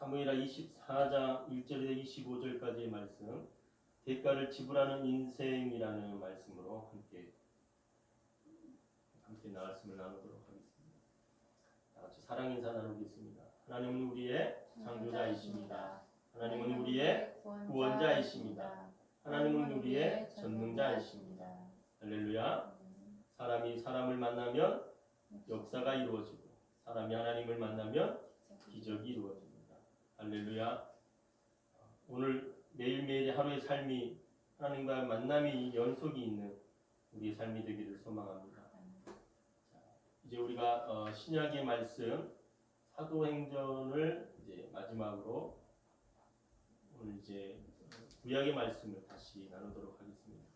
사무엘하 24장 1절에서 25절까지의 말씀, 대가를 지불하는 인생이라는 말씀으로 함께 말씀을 나누도록 하겠습니다. 다같이 사랑 인사 나누겠습니다. 하나님은 우리의 창조자이십니다. 하나님은 우리의 구원자이십니다. 하나님은 우리의 전능자이십니다. 할렐루야. 사람이 사람을 만나면 역사가 이루어지고, 사람이 하나님을 만나면 기적이 이루어집니다. 할렐루야. 오늘 매일매일의 하루의 삶이 하나님과의 만남이 연속이 있는 우리의 삶이 되기를 소망합니다. 자, 이제 우리가 신약의 말씀 사도행전을 이제 마지막으로 오늘 이제 구약의 말씀을 다시 나누도록 하겠습니다.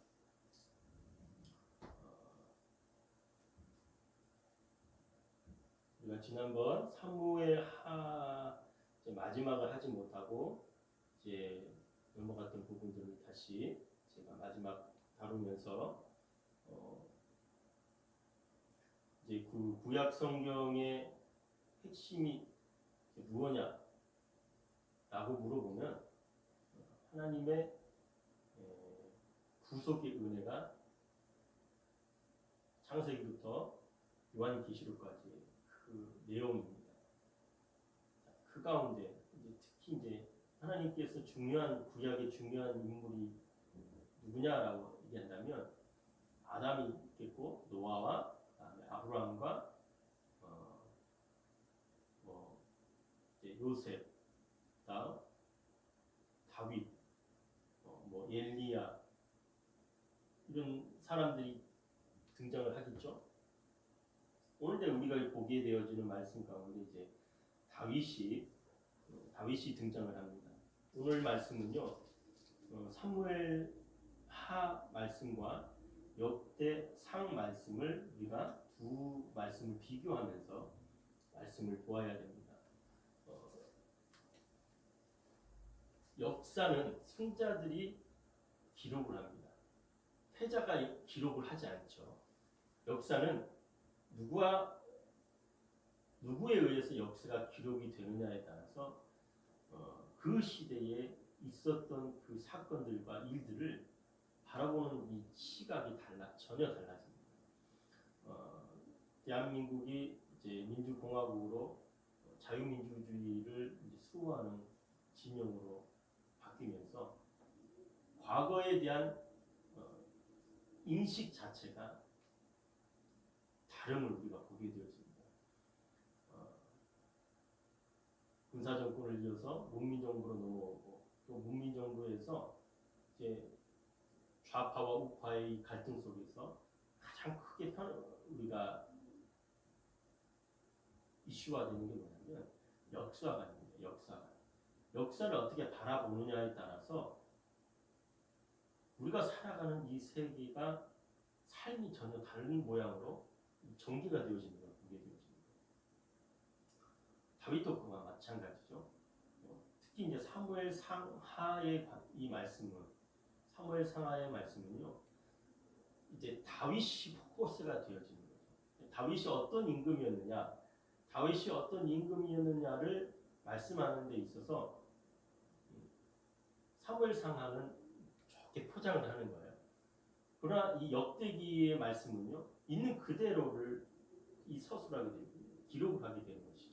우리가 지난번 사무엘하 마지막을 하지 못하고 이제 넘어갔던 부분들을 다시 제가 마지막 다루면서 이제 그 구약 성경의 핵심이 무엇냐라고 물어보면 하나님의 구속의 은혜가 창세기부터 요한계시록까지 그 내용입니다. 그 가운데 특히 이제 하나님께서 중요한 구약의 중요한 인물이 누구냐라고 얘기한다면 아담이 있겠고 노아와 그다음에 아브라함과 이제 요셉, 다음 다윗, 엘리야 이런 사람들이 등장을 하겠죠. 오늘 우리가 보게 되어지는 말씀 가운데 이제 다윗이 등장을 합니다. 오늘 말씀은요, 사무엘하 말씀과 역대상 말씀을 우리가 두 말씀을 비교하면서 말씀을 보아야 됩니다. 역사는 승자들이 기록을 합니다. 패자가 기록을 하지 않죠. 역사는 누구에 의해서 역사가 기록이 되느냐에 따라서 그 시대에 있었던 그 사건들과 일들을 바라보는 이 시각이 전혀 달라집니다. 대한민국이 이제 민주공화국으로 자유민주주의를 이제 수호하는 지명으로 바뀌면서 과거에 대한 인식 자체가 다름을 우리가 보게 되었습니다. 군사정권을 이어서 문민정부로 넘어오고 또 문민정부에서 이제 좌파와 우파의 갈등 속에서 가장 크게 우리가 이슈화 되는 게 뭐냐면 역사관입니다. 역사를 어떻게 바라보느냐에 따라서 우리가 살아가는 이 세계가 삶이 전혀 다른 모양으로 전개가 되어지는 걸 보게 되어집니다. 다윗도 그와 마찬가지죠. 특히 이제 사무엘상하의 이 말씀은 사무엘상하의 말씀은요, 이제 다윗이 포커스가 되어지는 거죠. 다윗이 어떤 임금이었느냐를 말씀하는 데 있어서 사무엘상하는 좋게 포장을 하는 거예요. 그러나 이 역대기의 말씀은요, 있는 그대로를 이 서술하게 되고 기록을 하게 되는 것이죠.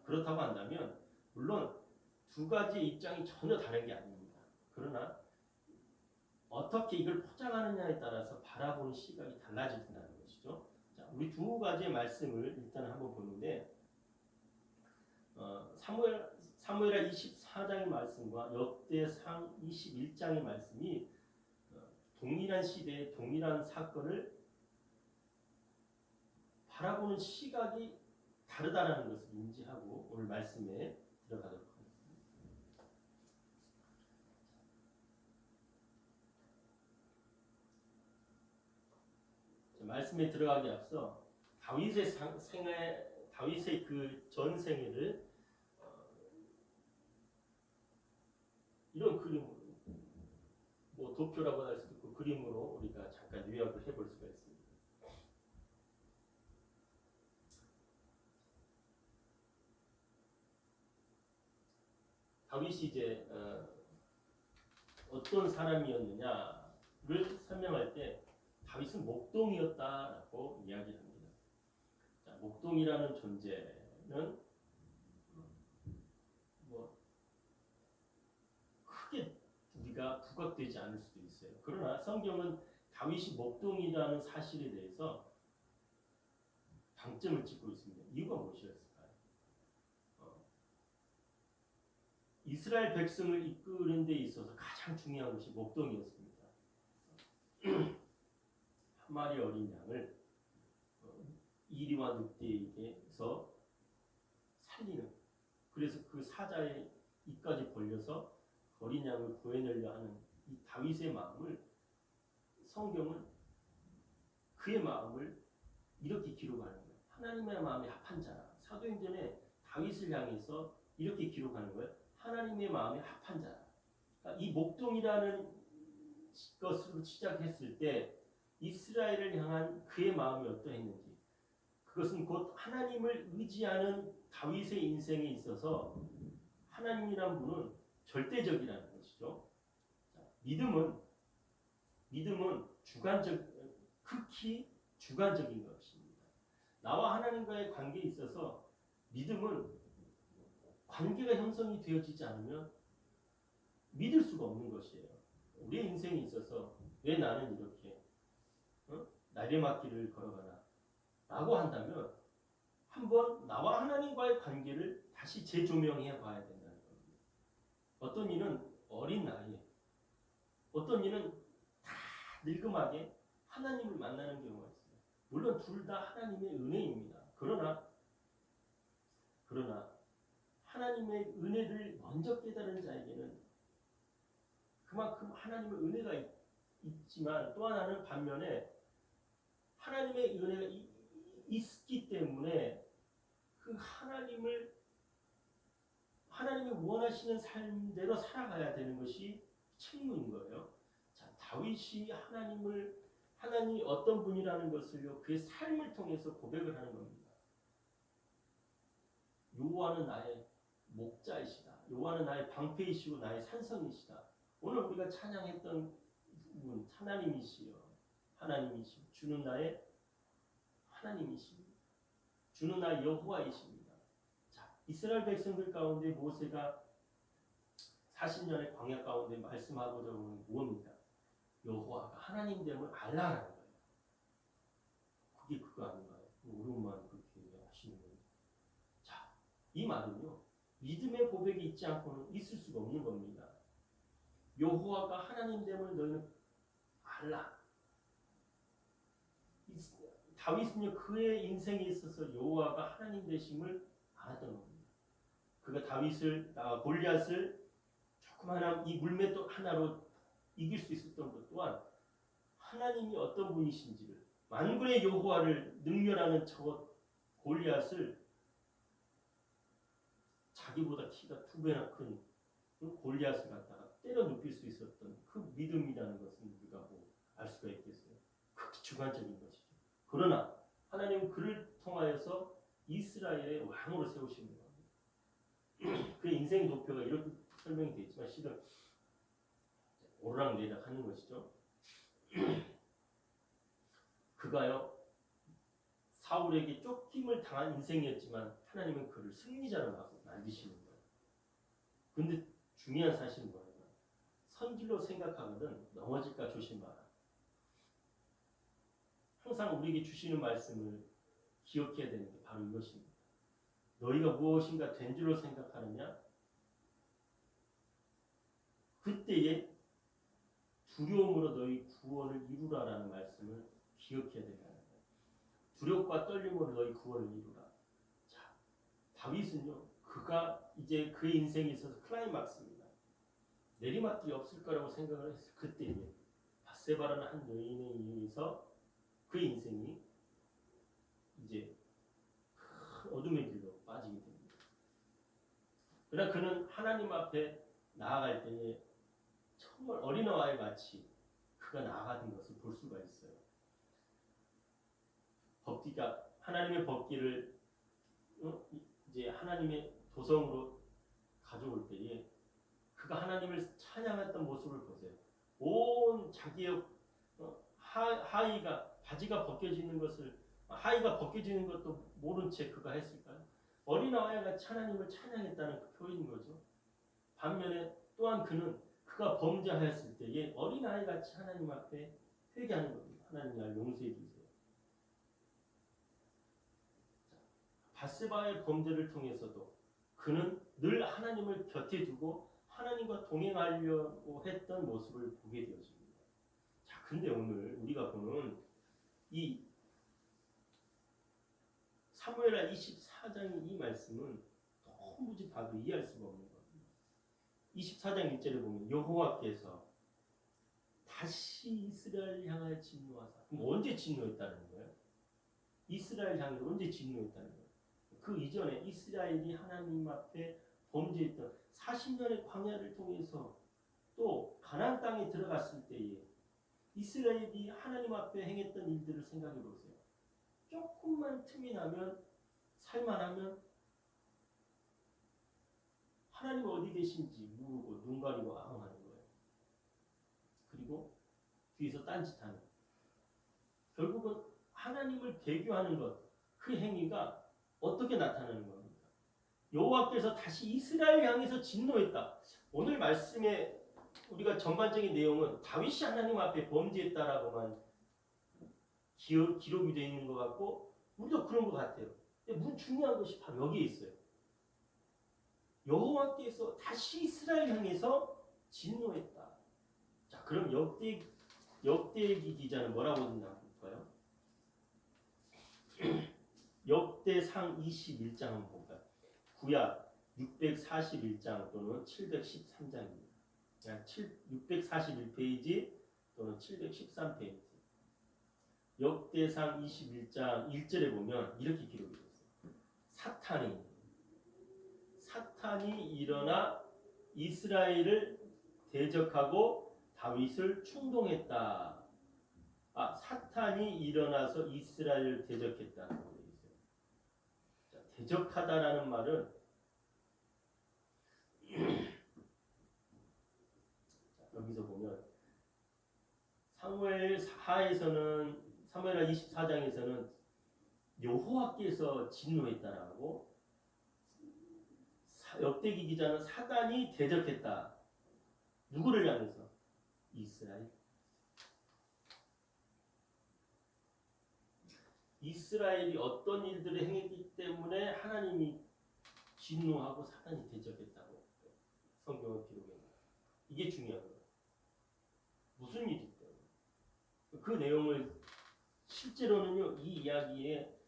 그렇다고 한다면 물론 두 가지의 입장이 전혀 다른 게 아닙니다. 그러나 어떻게 이걸 포장하느냐에 따라서 바라보는 시각이 달라진다는 것이죠. 자, 우리 두 가지의 말씀을 일단 한번 보는데 사무엘하 24장의 말씀과 역대상 21장의 말씀이 동일한 시대에 동일한 사건을 바라보는 시각이 다르다는 것을 인지하고 오늘 말씀에 들어가도록 하겠습니다. 자, 말씀에 들어가기 앞서 다윗의 그 전생애를 이런 그림으로 도표라고 할 수도 있고 그림으로 우리가 잠깐 요약을 해볼 수가 있습니다. 다윗이 이제 어떤 사람이었느냐를 설명할 때 다윗은 목동이었다라고 이야기를 합니다. 자, 목동이라는 존재는 뭐 크게 우리가 부각되지 않을 수도 있어요. 그러나 성경은 다윗이 목동이라는 사실에 대해서 방점을 찍고 있습니다. 이유가 무엇이었을까요? 이스라엘 백성을 이끄는 데 있어서 가장 중요한 것이 목동이었습니다. 한 마리 어린 양을 이리와 늑대에게서 살리는, 그래서 그 사자의 입까지 벌려서 어린 양을 구해내려 하는 이 다윗의 마음을, 성경은 그의 마음을 이렇게 기록하는 거예요. 하나님의 마음에 합한 자라. 사도행전에 다윗을 향해서 이렇게 기록하는 거예요. 하나님의 마음에 합한 자라. 그러니까 이 목동이라는 것으로 시작했을 때 이스라엘을 향한 그의 마음이 어떠했는지, 그것은 곧 하나님을 의지하는 다윗의 인생에 있어서 하나님이란 분은 절대적이라는 것이죠. 믿음은 극히 주관적인 것입니다. 나와 하나님과의 관계에 있어서 믿음은 관계가 형성이 되어지지 않으면 믿을 수가 없는 것이에요. 우리의 인생에 있어서 왜 나는 이렇게 내리막길을 걸어가나 라고 한다면 한번 나와 하나님과의 관계를 다시 재조명해 봐야 된다는 겁니다. 어떤 이는 어린 나이에, 어떤 이는 다 늙음하게 하나님을 만나는 경우가 있어요. 물론 둘 다 하나님의 은혜입니다. 그러나 하나님의 은혜를 먼저 깨달은 자에게는 그만큼 하나님의 은혜가 있지만, 또 하나는 반면에 하나님의 은혜가 있기 때문에 그 하나님이 원하시는 삶대로 살아가야 되는 것이 책무인 거예요. 자, 다윗이 하나님이 어떤 분이라는 것을요, 그의 삶을 통해서 고백을 하는 겁니다. 여호와는 나의 목자이시다. 여호와는 나의 방패이시고 나의 산성이시다. 오늘 우리가 찬양했던 분, 하나님이시여, 주는 나의 하나님이십니다. 주는 나의 여호와이십니다. 자, 이스라엘 백성들 가운데 모세가 40년의 광야 가운데 말씀하고자 하는 무엇입니까? 여호와가 하나님됨을 알라라는 거예요. 그게 그거 아닌가요? 우리만 그렇게 하시는 거예요. 자, 이 말은요, 믿음의 고백이 있지 않고는 있을 수가 없는 겁니다. 여호와가 하나님됨을 너희는 알라. 다윗은요, 그의 인생에 있어서 여호와가 하나님 되심을 알았던 겁니다. 그가 골리앗을 조그마한 이 물맷돌 하나로 이길 수 있었던 것 또한 하나님이 어떤 분이신지를, 만군의 여호와를 능멸하는 저 골리앗을 자기보다 키가 2배나 큰 골리앗을 갖다가 때려 눕힐 수 있었던 그 믿음이라는 것은 우리가 알 수가 있겠어요. 극히 주관적인 것이죠. 그러나 하나님은 그를 통하여서 이스라엘의 왕으로 세우신 겁니다. 그의 인생 도표가 이렇게 설명이 되어 있지만 실은 오르락내리락 하는 것이죠. 그가요, 사울에게 쫓김을 당한 인생이었지만 하나님은 그를 승리자로 만드시는 거예요. 근데 중요한 사실은 뭐냐면, 선질로 생각하거든 넘어질까 조심하라. 항상 우리에게 주시는 말씀을 기억해야 되는 게 바로 이것입니다. 너희가 무엇인가 된 줄로 생각하느냐? 그때에 두려움으로 너희 구원을 이루라라는 말씀을 기억해야 된다는 거예요. 두렵과 떨림으로 너희 구원을 이루라. 자, 다윗은요, 그가 이제 그의 인생에 있어서 클라이막스입니다. 내리막길이 없을 거라고 생각을 했을 그때에 바세바라는 한 여인에 의해서 그의 인생이 이제 큰 어둠의 길로 빠지게 됩니다. 그러나 그는 하나님 앞에 나아갈 때에 정말 어린아이와 같이 그가 나아가는 것을 볼 수가 있어요. 하나님의 법궤를 이제 하나님의 도성으로 가져올 때에 그 하나님을 찬양했던 모습을 보세요. 온 자기의 하의가 바지가 벗겨지는 것을 하의가 벗겨지는 것도 모른 채 그가 했을까요? 어린아이와 같이 하나님을 찬양했다는 그 표현인 거죠. 반면에 또한 그가 범죄하였을 때에 어린아이 같이 하나님 앞에 회개하는 겁니다. 하나님 날 용서해 주세요. 밧세바의 범죄를 통해서도 그는 늘 하나님을 곁에 두고 하나님과 동행하려고 했던 모습을 보게 되어집니다. 자, 근데 오늘 우리가 보는 이 사무엘하 24장의 이 말씀은 도무지 봐도 이해할 수가 없는 겁니다. 24장 1절에 보면 여호와께서 다시 이스라엘 향하여 진노하사. 그럼 언제 진노했다는 거예요? 이스라엘 향해 언제 진노했다는 거예요? 그 이전에 이스라엘이 하나님 앞에 범죄했던 40년의 광야를 통해서 또 가나안 땅에 들어갔을 때에 이스라엘이 하나님 앞에 행했던 일들을 생각해 보세요. 조금만 틈이 나면 살만하면 하나님 어디 계신지 모르고 눈 가리고 아웅하는 거예요. 그리고 뒤에서 딴짓하는 거예요. 결국은 하나님을 배교하는 것, 그 행위가 어떻게 나타나는 겁니까? 여호와께서 다시 이스라엘 향해서 진노했다. 오늘 말씀에 우리가 전반적인 내용은 다윗이 하나님 앞에 범죄했다라고만 기록이 되어 있는 것 같고 우리도 그런 것 같아요. 근데 중요한 것이 바로 여기에 있어요. 여호와께서 다시 이스라엘 향해서 진노했다. 자, 그럼 역대기 기자는 뭐라고 했나 볼까요? 역대상 21장 한번 볼까요? 구약 641장 또는 713장입니다. 641페이지 또는 713페이지. 역대상 21장 1절에 보면 이렇게 기록이 됐어요. 사탄이 일어나 이스라엘을 대적하고 다윗을 충동했다. 사탄이 일어나서 이스라엘을 대적했다는 거 있어요. 자, 대적하다라는 말은 자, 여기서 보면 사무엘하 24장에서는 여호와께서 진노했다라고 역대기 기자는 사단이 대적했다. 누구를 향해서? 이스라엘. 이스라엘이 어떤 일들을 행했기 때문에 하나님이 진노하고 사단이 대적했다고 성경은 기록합니다. 이게 중요한 거예요. 무슨 일이 때문에. 그 내용을 실제로는요, 이 이야기에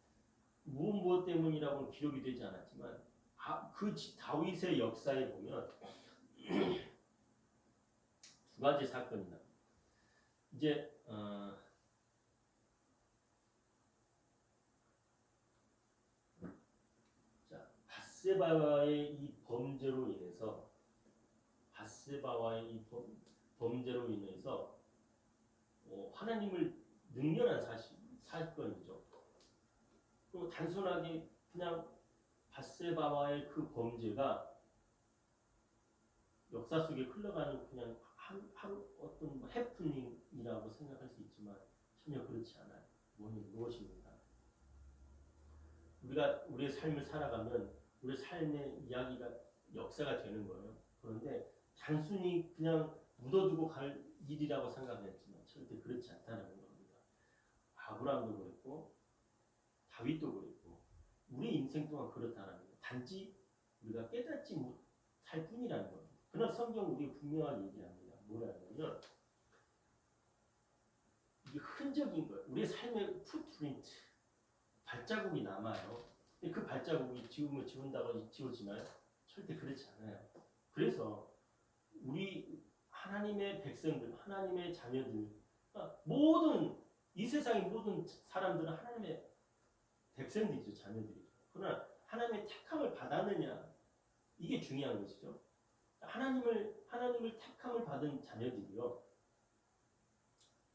무엇 때문이라고는 기록이 되지 않았지만 그 다윗의 역사에 보면 두 가지 사건이 납니다. 이제 밧세바와의 이 범죄로 인해서 하나님을 능멸한 사건이죠. 또 단순하게 그냥 밧세바와의 그 범죄가 역사 속에 흘러가는 그냥 하루 어떤 해프닝이라고 생각할 수 있지만 전혀 그렇지 않아요. 무엇입니까? 우리가 우리의 삶을 살아가면 우리 삶의 이야기가 역사가 되는 거예요. 그런데 단순히 그냥 묻어두고 갈 일이라고 생각했지만 절대 그렇지 않다는 겁니다. 아브라함도 그랬고 다윗도 그랬고 우리 인생 동안 그렇다는 거예요. 단지 우리가 깨닫지 못할 뿐이라는 겁니다. 그러나 성경 우리 분명하게 얘기합니다. 뭐라냐면 이게 흔적인 거예요. 우리의 삶의 풋프린트, 발자국이 남아요. 근데 그 발자국이 지운다고 지워지나요? 절대 그렇지 않아요. 그래서 우리 하나님의 백성들, 하나님의 자녀들, 모든 이 세상의 모든 사람들은 하나님의 백성들이죠, 자녀들이죠. 그러나 하나님의 택함을 받았느냐, 이게 중요한 것이죠. 하나님을 택함을 받은 자녀들이요,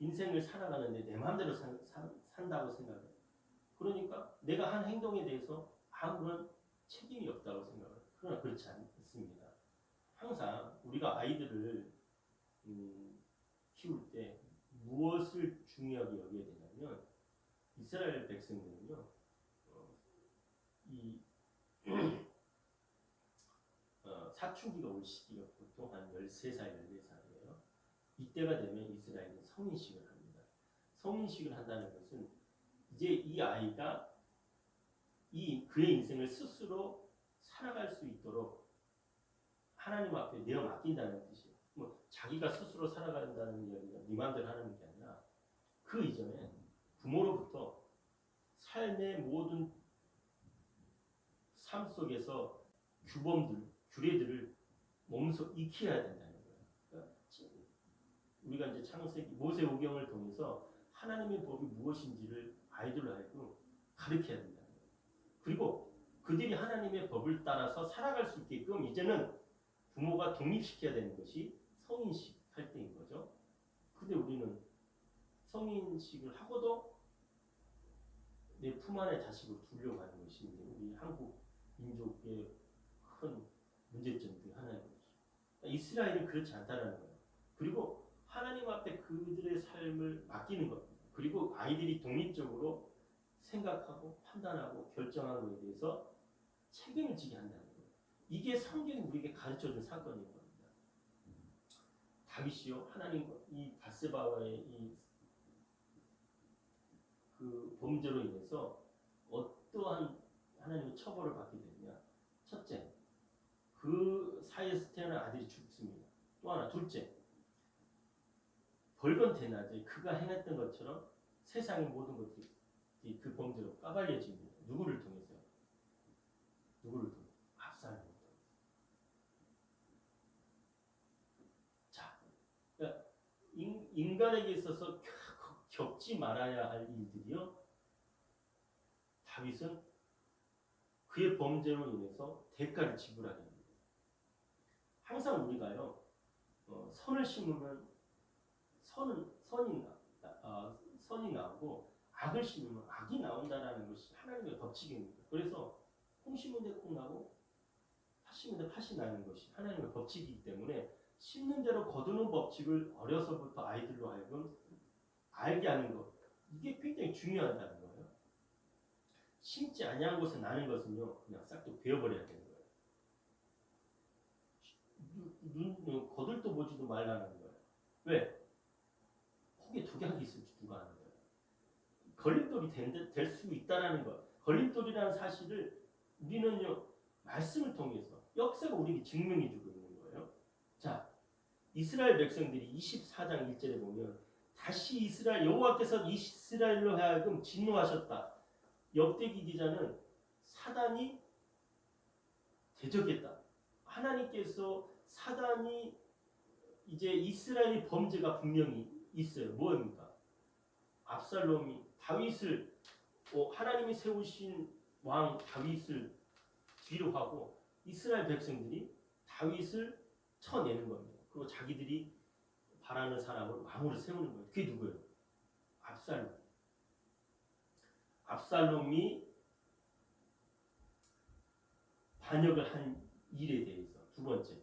인생을 살아가는데 내 마음대로 산다고 생각해요. 그러니까 내가 한 행동에 대해서 아무런 책임이 없다고 생각해요. 그러나 그렇지 않습니다. 항상 우리가 아이들을 키울 때 무엇을 중요하게 여겨야 되냐면 이스라엘 백성들은요, 이 사춘기가 올 시기가 보통 한 13살, 14살이에요. 이때가 되면 이스라엘은 성인식을 합니다. 성인식을 한다는 것은 이제 이 아이가 그의 인생을 스스로 살아갈 수 있도록 하나님 앞에 내어 맡긴다는 뜻이에요. 뭐 자기가 스스로 살아간다는 이야기가 네 맘대로 하는 게 아니라 그 이전에 부모로부터 삶의 모든 삶 속에서 규례들을 몸소 익혀야 된다는 거예요. 그러니까 우리가 이제 창세기 모세오경을 통해서 하나님의 법이 무엇인지를 아이들로 하여금 가르쳐야 된다는 거예요. 그리고 그들이 하나님의 법을 따라서 살아갈 수 있게끔 이제는 부모가 독립시켜야 되는 것이 성인식 할 때인 거죠. 근데 우리는 성인식을 하고도 내 품 안에 자식을 두려고 하는 것이 우리 한국 민족의 큰 문제점 중 하나인 거죠. 이스라엘은 그렇지 않다는 거예요. 그리고 하나님 앞에 그들의 삶을 맡기는 겁니다. 그리고 아이들이 독립적으로 생각하고 판단하고 결정하는 것에 대해서 책임을 지게 한다는 거예요. 이게 성경이 우리에게 가르쳐준 사건인 겁니다. 다윗이요, 하나님 이 밧세바와의 그 범죄로 인해서 어떠한 하나님의 처벌을 받게 되느냐. 첫째, 그 사이에서 태어난 아들이 죽습니다. 또 하나, 둘째, 벌건 대낮에 그가 행했던 것처럼 세상의 모든 것들이 그 범죄로 까발려집니다. 누구를 통해서요? 누구를 통해서? 압살롬을 통해서. 자, 그러니까 인간에게 있어서 겪지 말아야 할 일들이요, 다윗은 그의 범죄로 인해서 대가를 지불하게 됩니다. 항상 우리가요, 선을 심으면 선이 나오고 악을 심으면 악이 나온다는 것이 하나님의 법칙입니다. 그래서 콩 심은 데 콩 나고 팥 심은 데 팥이 나는 것이 하나님의 법칙이기 때문에 심는 대로 거두는 법칙을 어려서부터 아이들로 하여금 알게 하는 것, 이게 굉장히 중요하다는 거예요. 심지 아니한 곳에 나는 것은요, 그냥 싹둑 베어버려야 되는 거예요. 거들떠 보지도 말라는 거예요. 왜? 혹에 독약이 있을지 누가 아는 거예요. 걸림돌이 될 수 있다는 것. 걸림돌이라는 사실을 우리는요, 말씀을 통해서 역사가 우리에게 증명해주고 있는 거예요. 자, 이스라엘 백성들이 24장 1절에 보면 다시 여호와께서 이스라엘로 하여금 진노하셨다. 역대기 기자는 사단이 대적했다. 하나님께서 사단이 이제 이스라엘의 범죄가 분명히 있어요. 뭐입니까? 압살롬이 다윗을 하나님이 세우신 왕 다윗을 뒤로 하고 이스라엘 백성들이 다윗을 쳐내는 겁니다. 그리고 자기들이 바라는 사람을 왕으로 세우는 거예요. 그게 누구예요? 압살롬. 압살롬이 반역을 한 일에 대해서 두 번째,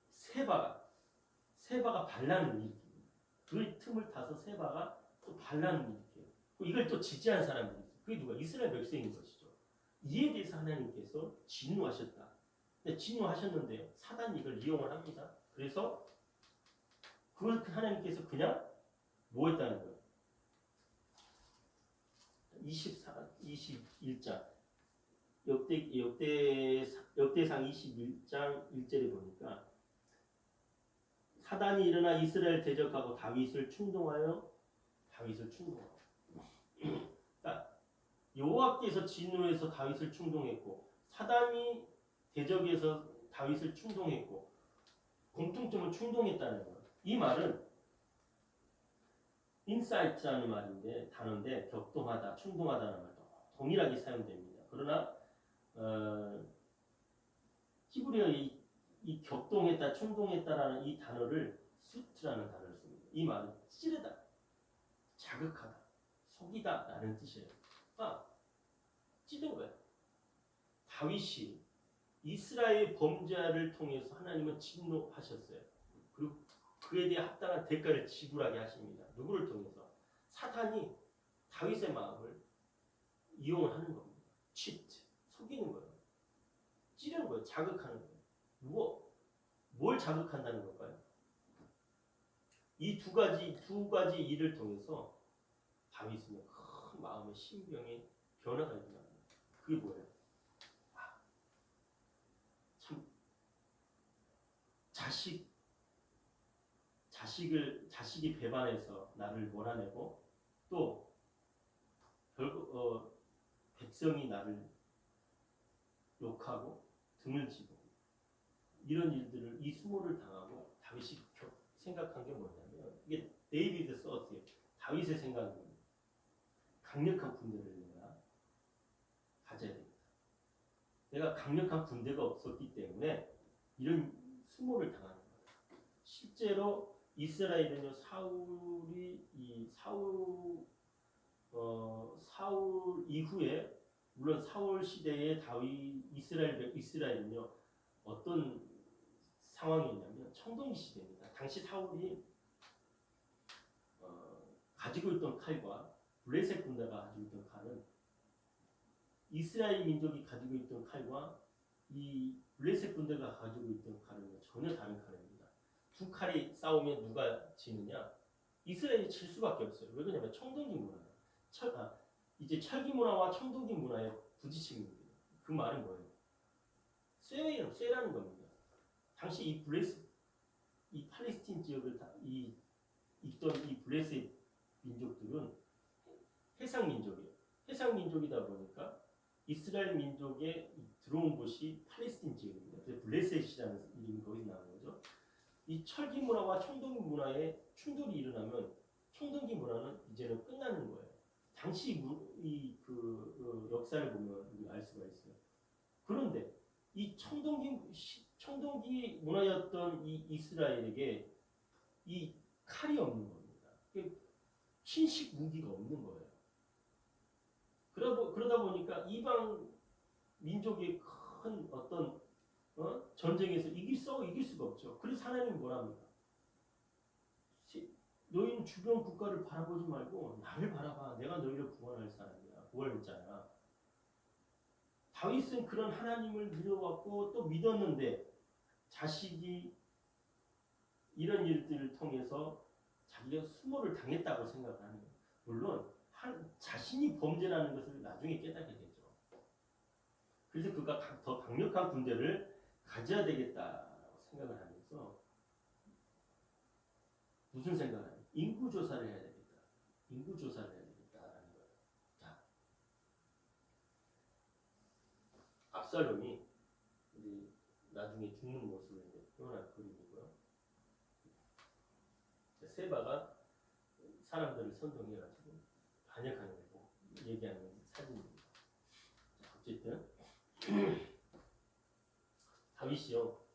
세바가 반란을 일으킵니다. 그 틈을 타서 세바가 또 반란을 일으켜요. 이걸 또 지지한 사람들이 있어요. 그게 누가? 이스라엘 백성인 것이죠. 이에 대해서 하나님께서 진노하셨다. 근데 진노하셨는데요, 사단이 이걸 이용을 합니다. 그래서 그걸 하나님께서 그냥 뭐 했다는 거예요? 21장 역대상 21장 1절에 보니까 사단이 일어나 이스라엘 대적하고 다윗을 충동하고 그러니까 여호와께서 진노해서 다윗을 충동했고 사단이 대적해서 다윗을 충동했고 공통점을 충동했다는 거예요. 이 말은 인사이트라는 말인데 단어인데 격동하다, 충동하다는 말도 동일하게 사용됩니다. 그러나 히브리어의 이 격동했다, 충동했다라는 이 단어를 수트라는 단어를 씁니다. 이 말은 찌르다, 자극하다, 속이다라는 뜻이에요. 찌른 거예요. 다윗이 이스라엘 범죄를 통해서 하나님은 진노하셨어요. 그리고 그에 대해 합당한 대가를 지불하게 하십니다. 누구를 통해서? 사탄이 다윗의 마음을 이용을 하는 겁니다. 치트, 속이는 거예요. 찌르는 거예요. 자극하는 거예요. 뭘 자극한다는 걸까요? 이 두 가지 일을 통해서 다윗은 큰 마음의 신병의 변화가 일어납니다. 그게 뭐예요? 참 자식이 배반해서 나를 몰아내고 또 백성이 나를 욕하고 등을 지고 이런 일들을 이 수모를 당하고 다윗이 생각한 게 뭐냐면 이게 데이비드 서스예요. 다윗의 생각은 강력한 군대를 내가 가져야 됩니다. 내가 강력한 군대가 없었기 때문에 이런 수모를 당하는 거예요. 실제로 이스라엘은요 사울 이후에 물론 사울 시대의 이스라엘은요 어떤 상황이었냐면 청동기 시대입니다. 당시 사울이 가지고 있던 칼과 블레셋 군대가 가지고 있던 칼은 이스라엘 민족이 가지고 있던 칼과 이 블레셋 군대가 가지고 있던 칼은 전혀 다른 칼입니다. 두 칼이 싸우면 누가 지느냐? 이스라엘이 질 수밖에 없어요. 왜 그러냐면 청동기 문화. 이제 철기 문화와 청동기 문화의 부딪힘입니다. 그 말은 뭐예요? 쇠라는 겁니다. 당시 이 팔레스틴 지역을 있던 이 블레셋 민족들은 해상 민족이에요. 해상 민족이다 보니까 이스라엘 민족에 들어온 곳이 팔레스틴 지역입니다. 그래서 블레셋이라는 이름이 거기서 나온 거죠. 이 철기 문화와 청동기 문화에 충돌이 일어나면 청동기 문화는 이제는 끝나는 거예요. 당시 역사를 보면 우리가 알 수가 있어요. 그런데 이 청동기 문화였던 이 이스라엘에게 이 칼이 없는 겁니다. 신식 무기가 없는 거예요. 그러다 보니까 이방 민족의 큰 어떤 전쟁에서 이길 수가 없죠. 그래서 하나님은 뭐랍니까? 너희는 주변 국가를 바라보지 말고 나를 바라봐. 내가 너희를 구원할 사람이야. 구원할 자야. 다윗은 그런 하나님을 믿어왔고 또 믿었는데 자식이 이런 일들을 통해서 자기가 수모를 당했다고 생각하는 거예요. 물론 자신이 범죄라는 것을 나중에 깨닫게 되죠. 그래서 그가 더 강력한 군대를 가져야 되겠다고 생각을 하면서 무슨 생각을 하냐? 인구조사를 해야 되겠다. 인구조사를 해야 되겠다라는 거예요. 자, 압살롬이 나중에 죽는 모습을 표현한 그림이고요. 세바가 사람들을 선동해가지고 반역하는 거 얘기하는 사진입니다. 자, 어쨌든 다윗이요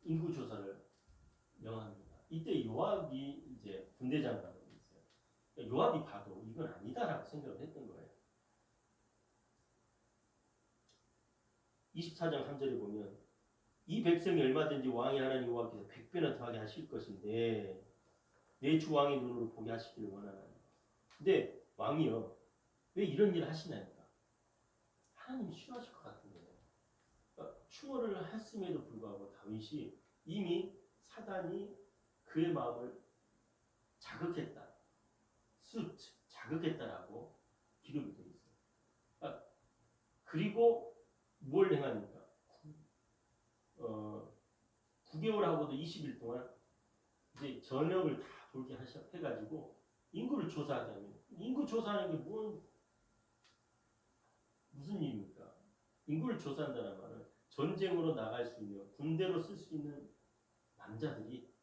인구조사를 명합니다. 이때 요압이 이제 군대 장관으로 있어요. 그러니까 요압이 봐도 이건 아니다라고 생각을 했던 거예요. 24장 3절에 보면 이 백성이 얼마든지 왕이 하나님 여호와께서 100배나 더하게 하실 것인데 내 주 왕의 눈으로 보게 하시기를 원하나니. 근데 왕이요 왜 이런 일을 하시나니까? 하나님이 싫어하실 것 같은 거예요. 그러니까 추모를 했음에도 불구하고 다윗이 이미 사단이 그의 마음을 자극했다. 자극했다라고 기록이 되어 있어요. 그러니까 그리고 뭘 행합니까? 9개월하고도 20일 동안 이제 전역을 다 돌게 해가지고 인구를 조사하게 합니다. 인구 조사하는 게 무슨 일입니까? 인구를 조사한다는 말은 전쟁으로 나갈 수 있는 군대로 쓸 수 있는 남자들이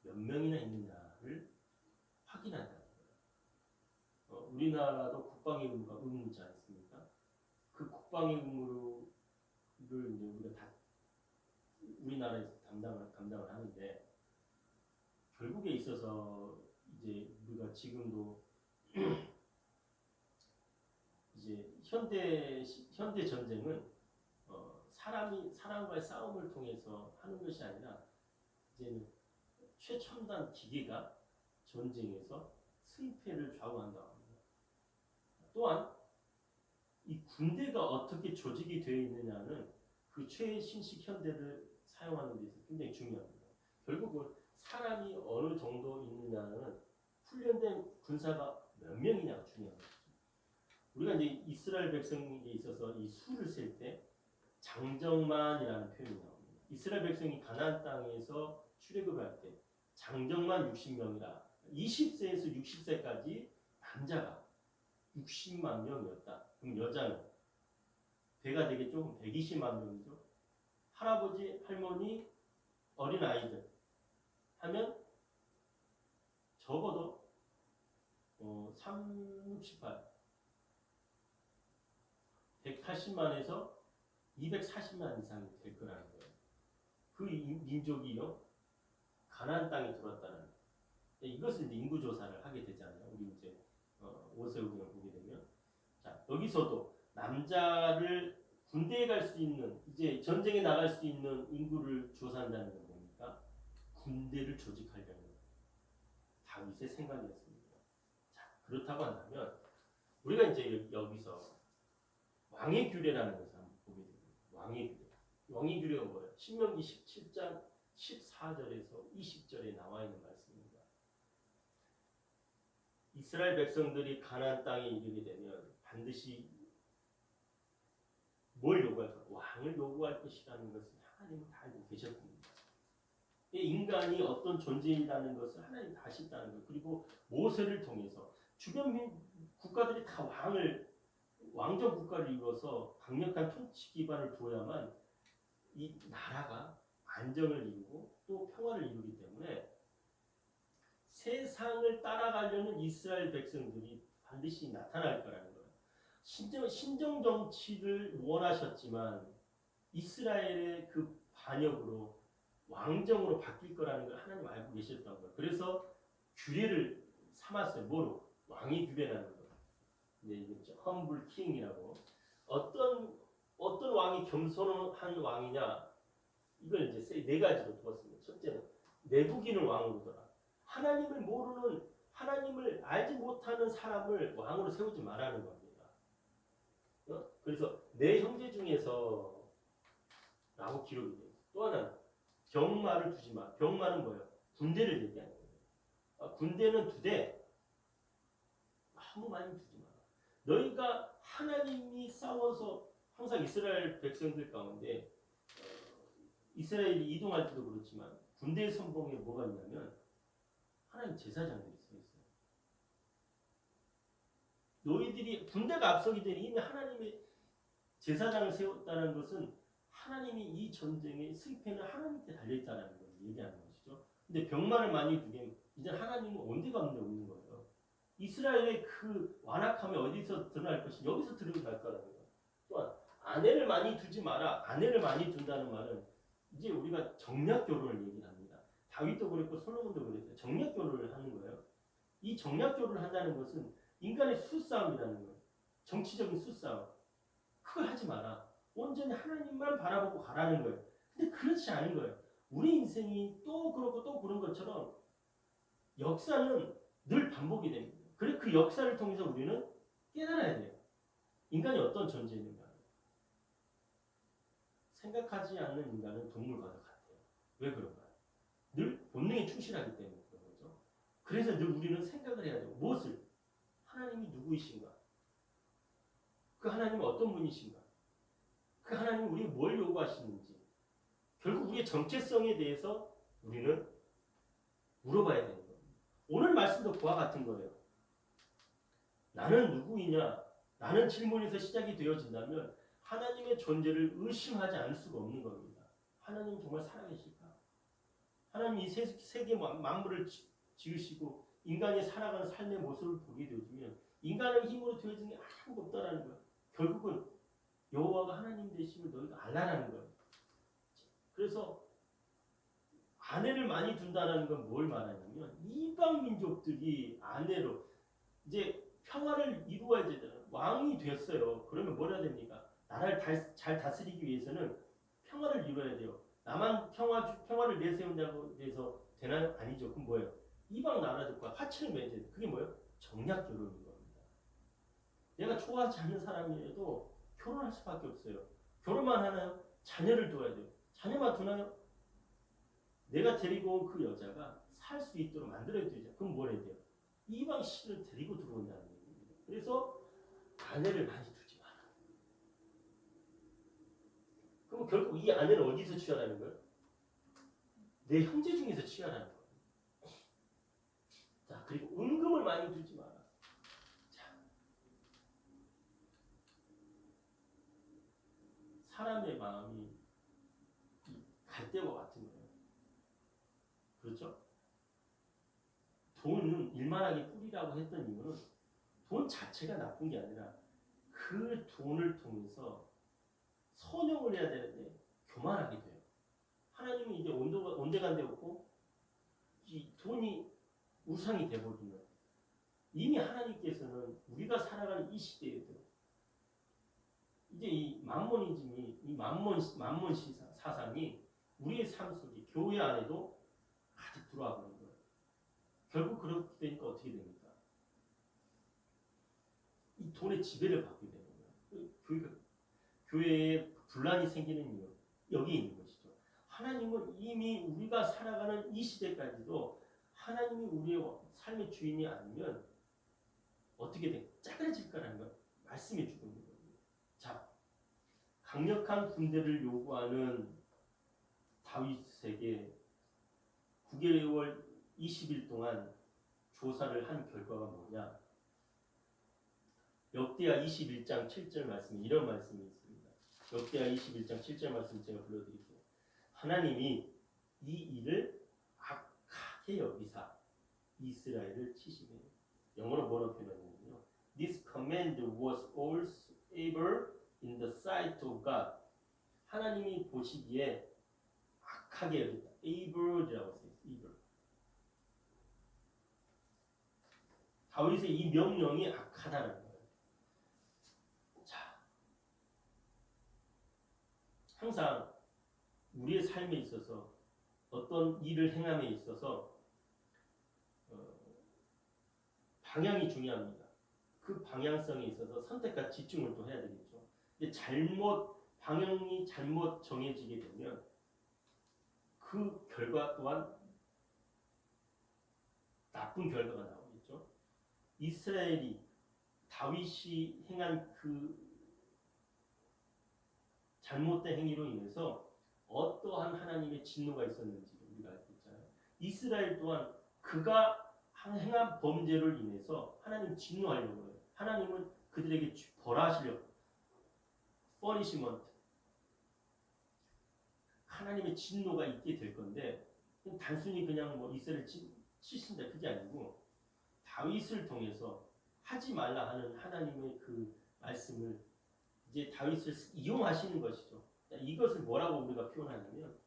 몇 명이나 있느냐를 확인한다는 거예요. 우리나라도 국방의 의무가 있지 않습니까? 그 국방의 의무를 이제 우리가 다 우리나라에서 감당을 하는데 결국에 있어서 이제 우리가 지금도 이제 현대 전쟁은 사람이 사람과의 싸움을 통해서 하는 것이 아니라 이제는 최첨단 기계가 전쟁에서 승패를 좌우한다 합니다. 또한 이 군대가 어떻게 조직이 되어 있느냐는 그 최신식 현대를 사용하는 데 있어서 굉장히 중요합니다. 결국은 사람이 어느 정도 있느냐는 훈련된 군사가 몇 명이냐가 중요한 거죠. 우리가 이제 이스라엘 백성에 있어서 이 수를 셀 때 장정만이라는 표현이 나옵니다. 이스라엘 백성이 가나안 땅에서 출애굽할 때 장정만 60명이라 20세에서 60세까지 남자가 60만 명이었다. 그럼 여자는 배가 되겠죠? 120만 명이죠. 할아버지, 할머니, 어린 아이들 하면 적어도 3, 68, 180만에서 240만 이상이 될 거라는 거예요. 그 민족이요 가나안 땅에 들어왔다는. 이것을 이제 인구 조사를 하게 되잖아요. 우리 이제 오세훈을 보게 되면, 자 여기서도 남자를 군대에 갈 수 있는 이제 전쟁에 나갈 수 있는 인구를 조사한다는 건 뭡니까? 군대를 조직하려는 다윗의 생각이었습니다. 자 그렇다고 한다면 우리가 이제 여기서 왕의 규례라는 것을 한번 보게 됩니다. 왕의 규례. 왕의 규례가 뭐예요? 신명기 17장 14절에서 20절에 나와 있는 말씀입니다. 이스라엘 백성들이 가나안 땅에 이르게 되면 반드시 뭘 요구할까? 왕을 요구할 것이라는 것을 하나님은 다 알고 계셨습니다. 인간이 어떤 존재이라는 것을 하나님 다 아셨다는 것. 그리고 모세를 통해서 주변 국가들이 다 왕정 국가를 이루어서 강력한 통치 기반을 두어야만 이 나라가 안정을 이루고 또 평화를 이루기 때문에 세상을 따라가려는 이스라엘 백성들이 반드시 나타날 거라는 거예요. 신정 정치를 원하셨지만 이스라엘의 그 반역으로 왕정으로 바뀔 거라는 걸 하나님 알고 계셨던 거예요. 그래서 규례를 삼았어요. 뭐로? 왕의 규례라는 거예요. 이제 험블 킹이라고. 어떤 왕이 겸손한 왕이냐? 이걸 이제 네 가지로 두었습니다. 첫째는 내국인을 왕으로 둬라. 하나님을 모르는, 하나님을 알지 못하는 사람을 왕으로 세우지 말라는 겁니다. 그래서 내 형제 중에서 라고 기록이 돼요. 또 하나는 병마를 두지 마. 병마는 뭐예요? 군대를 얘기하는 거예요. 군대는 두되 너무 많이 두지 마라. 너희가 하나님이 싸워서 항상 이스라엘 백성들 가운데 이스라엘이 이동할 때도 그렇지만 군대 선봉에 뭐가 있냐면 하나님 제사장들이 서 있어요. 너희들이 군대가 앞서기 전에 이미 하나님의 제사장을 세웠다는 것은 하나님이 이 전쟁의 승패는 하나님께 달려있다는 걸 얘기하는 것이죠. 근데 병마를 많이 두게 이제 하나님은 온데가 없는 거예요. 이스라엘의 그 완악함이 어디서 드러날 것이 여기서 드러날 거라는 거예요. 또한 아내를 많이 두지 마라. 아내를 많이 둔다는 말은 이제 우리가 정략 결혼을 얘기합니다. 다윗도 그랬고 솔로몬도 그랬어요. 정략 결혼을 하는 거예요. 이 정략 결혼을 한다는 것은 인간의 수싸움이라는 거예요. 정치적인 수싸움. 그걸 하지 마라. 온전히 하나님만 바라보고 가라는 거예요. 근데 그렇지 않은 거예요. 우리 인생이 또 그러고 또 그런 것처럼 역사는 늘 반복이 됩니다. 그래 그 역사를 통해서 우리는 깨달아야 돼요. 인간이 어떤 존재인가. 생각하지 않는 인간은 동물과도 같아요. 왜 그런가요? 늘 본능에 충실하기 때문에 그런 거죠. 그래서 늘 우리는 생각을 해야 돼요. 무엇을? 하나님이 누구이신가? 그 하나님은 어떤 분이신가? 그 하나님은 우리에게 뭘 요구하시는지 결국 우리의 정체성에 대해서 우리는 물어봐야 되는 겁니다. 오늘 말씀도 그와 같은 거예요. 나는 누구이냐? 라는 질문에서 시작이 되어진다면 하나님의 존재를 의심하지 않을 수가 없는 겁니다. 하나님 정말 살아계실까? 하나님 이 세계 만물을 지으시고 인간이 살아가는 삶의 모습을 보게 되어지면 인간의 힘으로 되어진 게 아무것도 없다라는 거예요. 결국은 여호와가 하나님 되심을 너희가 알라라는 거예요. 그래서 아내를 많이 둔다라는 건 뭘 말하냐면 이방 민족들이 아내로 이제 평화를 이루어야 되잖아요. 왕이 됐어요. 그러면 뭘 해야 됩니까? 나라를 잘 다스리기 위해서는 평화를 이루어야 돼요. 나만 평화를 내세운다고 해서 되나요? 아니죠. 그럼 뭐예요? 이방 나라들과 화친을 맺어야 돼요. 그게 뭐예요? 정략 결혼인 겁니다. 내가 좋아하지 않는 사람이라도 결혼할 수밖에 없어요. 결혼만 하나요? 자녀를 둬야 돼요. 자녀만 두나요? 내가 데리고 온 그 여자가 살 수 있도록 만들어야 되죠. 그럼 뭘 해야 돼요? 이방 신을 데리고 들어온다는 얘기입니다. 그래서 아내를 많이 두지 마라. 그럼 결국 이 아내는 어디서 취하라는 거예요? 내 형제 중에서 취하라는 거예요. 자, 그리고 은금을 많이 두지 마라. 자, 사람의 마음이 갈대와 같은 거예요. 그렇죠? 돈은 일만하게 뿌리라고 했던 이유는 돈 자체가 나쁜 게 아니라 그 돈을 통해서 선용을 해야 되는데 교만하게 돼요. 하나님이 이제 온데간데 없고 이 돈이 우상이 되버리면 이미 하나님께서는 우리가 살아가는 이 시대에도 이제 이 만몬이즘이 이 만몬 사상이 우리의 삶 속에 교회 안에도 가득 들어와 버린 거예요. 결국 그렇게 되니까 어떻게 됩니까? 이 돈의 지배를 받게 되는 거예요. 교회에 분란이 생기는 이유 여기 있는 것이죠. 하나님은 이미 우리가 살아가는 이 시대까지도 하나님이 우리의 삶의 주인이 아니면 어떻게 돼? 짜그라질 거라는 걸 말씀해 주고 있는 거예요. 자, 강력한 군대를 요구하는 다윗에게 9개월 20일 동안 조사를 한 결과가 뭐냐? 역대하 21장 7절 말씀에 이런 말씀이 있습니다. 역대하 21장 7절 말씀 제가 불러드릴게요. 하나님이 이 일을 악하게 여기사 이스라엘을 치시며 영어로 뭐라고 표현하냐면요. This command was also evil in the sight of God. 하나님이 보시기에 악하게 여기다. evil이라고 써요. evil. 다윗의 이 명령이 악하다는 거예요. 자, 항상 우리의 삶에 있어서 어떤 일을 행함에 있어서 방향이 중요합니다. 그 방향성에 있어서 선택과 집중을 또 해야 되겠죠. 근데 방향이 잘못 정해지게 되면 그 결과 또한 나쁜 결과가 나오겠죠. 이스라엘이 다윗이 행한 그 잘못된 행위로 인해서 어떠한 하나님의 진노가 있었는지 우리가 알고 있잖아요. 이스라엘 또한 그가 행한 범죄를 인해서 하나님 진노하려고 해요. 하나님은 그들에게 벌하시려고 퍼니시먼트 하나님의 진노가 있게 될 건데 단순히 그냥 뭐 이스라엘 치신다 그게 아니고 다윗을 통해서 하지 말라 하는 하나님의 그 말씀을 이제 다윗을 이용하시는 것이죠. 이것을 뭐라고 우리가 표현하냐면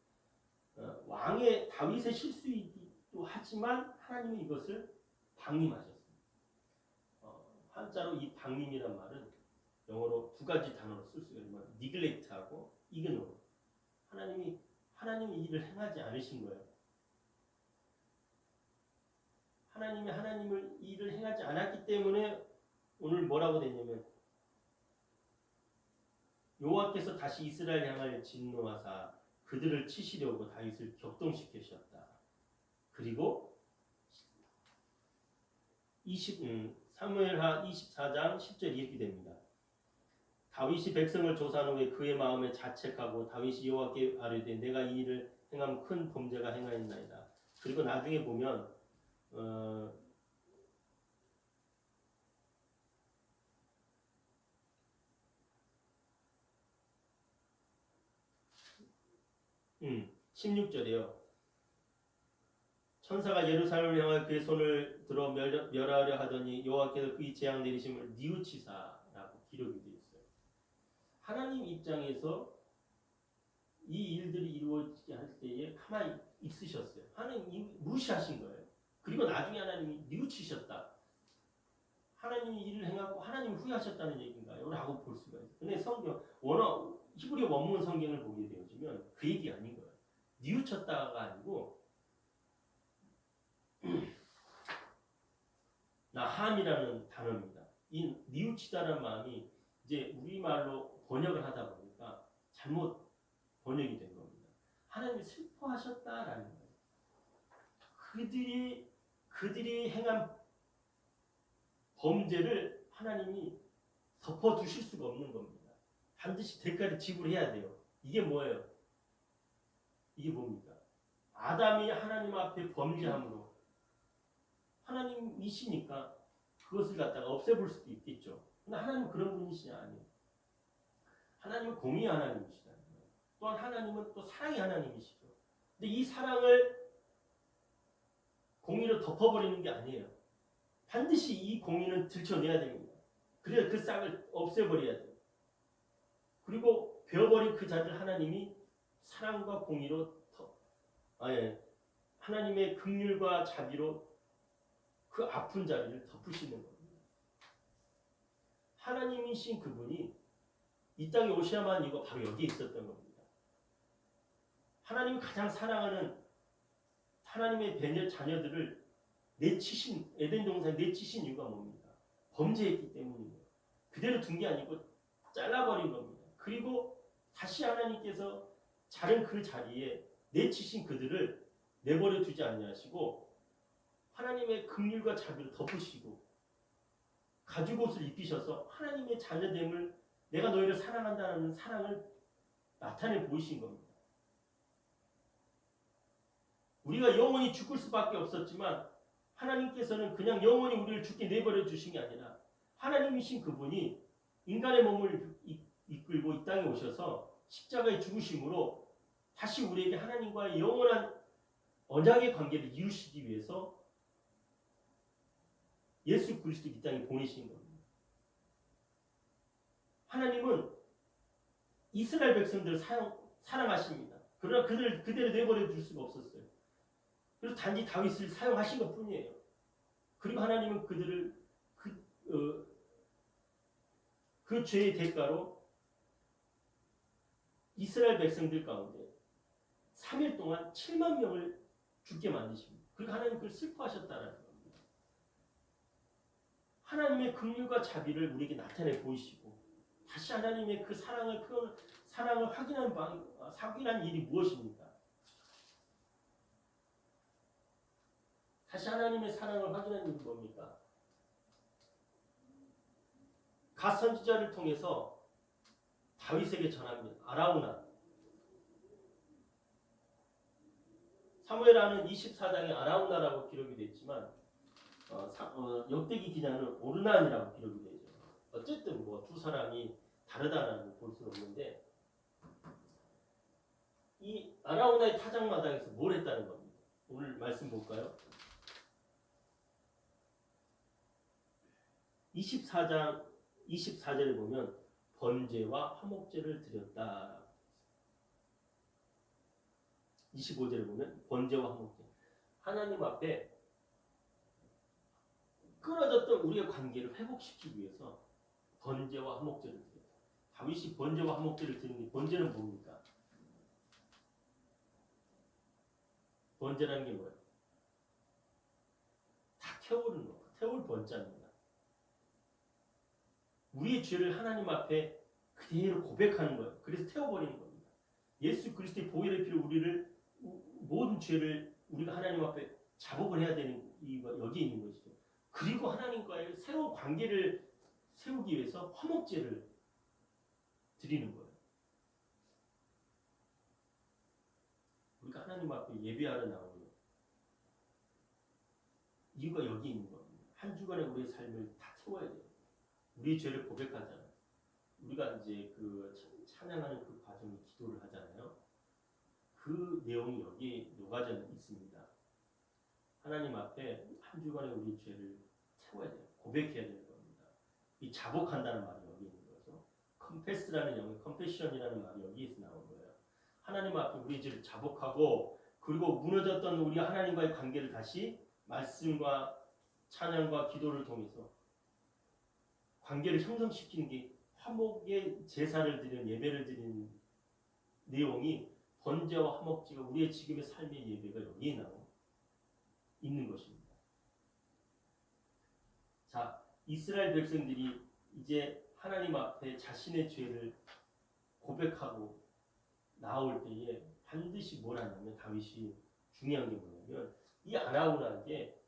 왕의 다윗의 실수이기도 하지만 하나님이 이것을 방임하셨습니다. 한자로 이 방임이란 말은 영어로 두 가지 단어로 쓸 수가 있는 neglect하고 ignore. 하나님이 일을 행하지 않으신 거예요. 하나님을 일을 행하지 않았기 때문에 오늘 뭐라고 됐냐면 여호와께서 다시 이스라엘 향하여 진노하사 그들을 치시려고 다윗을 격동시키셨다. 그리고 사무엘하 24장 10절 이렇게 됩니다. 다윗이 백성을 조사한 후에 그의 마음에 자책하고 다윗이 여호와께 아뢰되 내가 이 일을 행하면 큰 범죄가 행하였나이다. 그리고 나중에 보면 어, 16절이요. 천사가 예루살렘을 향하여 그의 손을 들어 멸하려 하더니 여호와께서 그의 재앙 내리심을 뉘우치사라고 기록이 되어 있어요. 하나님 입장에서 이 일들이 이루어지게 할 때에 가만히 있으셨어요. 하나님 무시하신 거예요. 그리고 나중에 하나님이 뉘우치셨다. 하나님이 일을 행하고 하나님이 후회하셨다는 얘기인가요? 라고 볼 수가 있어요. 근데 성경 히브리 원문 성경을 보게 되어지면 그 얘기 아닌 거예요. 뉘우쳤다가 아니고 나함이라는 단어입니다. 이 뉘우치다라는 마음이 이제 우리말로 번역을 하다 보니까 잘못 번역이 된 겁니다. 하나님이 슬퍼하셨다라는 거예요. 그들이 행한 범죄를 하나님이 덮어주실 수가 없는 겁니다. 반드시 대가를 지불해야 돼요. 이게 뭐예요? 이게 뭡니까? 아담이 하나님 앞에 범죄함으로 하나님이시니까 그것을 갖다가 없애볼 수도 있겠죠. 근데 하나님은 그런 분이시냐? 아니에요. 하나님은 공의의 하나님이시다. 또한 하나님은 또 사랑의 하나님이시죠. 근데 이 사랑을 공의로 덮어버리는 게 아니에요. 반드시 이 공의는 들춰내야 됩니다. 그래야 그 싹을 없애버려야 돼요. 그리고 베어버린 그 자리를 하나님이 사랑과 공의로 하나님의 긍휼과 자비로 그 아픈 자리를 덮으시는 겁니다. 하나님이신 그분이 이 땅에 오셔야만 이거 바로 여기에 있었던 겁니다. 하나님이 가장 사랑하는 하나님의 자녀들을 내치신 에덴 동산에 내치신 이유가 뭡니까? 범죄했기 때문이에요. 그대로 둔 게 아니고 잘라버린 겁니다. 그리고 다시 하나님께서 자른 그 자리에 내치신 그들을 내버려 두지 않냐시고 하나님의 긍휼과 자비로 덮으시고 가죽옷을 입히셔서 하나님의 자녀됨을 내가 너희를 사랑한다는 사랑을 나타내 보이신 겁니다. 우리가 영원히 죽을 수밖에 없었지만 하나님께서는 그냥 영원히 우리를 죽게 내버려 주신 게 아니라 하나님이신 그분이 인간의 몸을 이끌고 이 땅에 오셔서 십자가에 죽으심으로 다시 우리에게 하나님과의 영원한 언약의 관계를 이루시기 위해서 예수 그리스도 이 땅에 보내신 겁니다. 하나님은 이스라엘 백성들을 사랑하십니다. 그러나 그들을 그대로 내버려 둘 수가 없었어요. 그래서 단지 다윗을 사용하신 것 뿐이에요. 그리고 하나님은 그들을 그 죄의 대가로 이스라엘 백성들 가운데 3일 동안 7만 명을 죽게 만드십니다. 그리고 하나님 그걸 슬퍼하셨다는 겁니다. 하나님의 긍휼과 자비를 우리에게 나타내 보이시고 다시 하나님의 그 사랑을 확인한 일이 무엇입니까? 다시 하나님의 사랑을 확인한 일이 뭡니까? 갓 선지자를 통해서 다윗에게 전합니다. 아라우나. 사무엘하는 24장에 아라우나라고 기록이 됐지만 역대기 기자는 오르난이라고 기록이 되죠. 어쨌든 뭐 두 사람이 다르다라고 볼 수는 없는데 이 아라우나의 타작마당에서 뭘 했다는 겁니다. 오늘 말씀 볼까요? 24장 24절에 보면 번제와 화목제를 드렸다. 25절에 보면 번제와 화목제. 하나님 앞에 끊어졌던 우리의 관계를 회복시키기 위해서 번제와 화목제를 드렸다. 다윗이 번제와 화목제를 드린 게 번제는 뭡니까? 번제라는 게 뭐예요? 다 태우는 거. 태울 번자입니다. 우리의 죄를 하나님 앞에 그대로 고백하는 거예요. 그래서 태워버리는 겁니다. 예수 그리스도의 보혈의 피로 우리를 모든 죄를 우리가 하나님 앞에 자복을 해야 되는 이유가 여기에 있는 것이죠. 그리고 하나님과의 새로운 관계를 세우기 위해서 화목제를 드리는 거예요. 우리가 하나님 앞에 예배하러 나오는 이유가 여기 있는 겁니다. 한 주간의 우리의 삶을 다 태워야 돼요. 우리의 죄를 고백하잖아요. 우리가 이제 그 찬양하는 그 과정에 기도를 하잖아요. 그 내용이 여기에 녹아져 있습니다. 하나님 앞에 한 주간의 우리의 죄를 태워야 돼요. 고백해야 되는 겁니다. 이 자복한다는 말이 여기 있는 거죠. confess라는 영어, confession이라는 말이 여기에서 나온 거예요. 하나님 앞에 우리의 죄를 자복하고 그리고 무너졌던 우리 하나님과의 관계를 다시 말씀과 찬양과 기도를 통해서 관계를 형성시키는 게 화목의 제사를 드리는 예배를 드리는 내용이 번제와 화목제가 우리의 지금의 삶의 예배가 여기에 나오 있는 것입니다. 자, 이스라엘 백성들이 이제 하나님 앞에 자신의 죄를 고백하고 나올 때에 반드시 뭘 하냐면 다윗이 중요한 게 뭐냐면 이 아라우나에게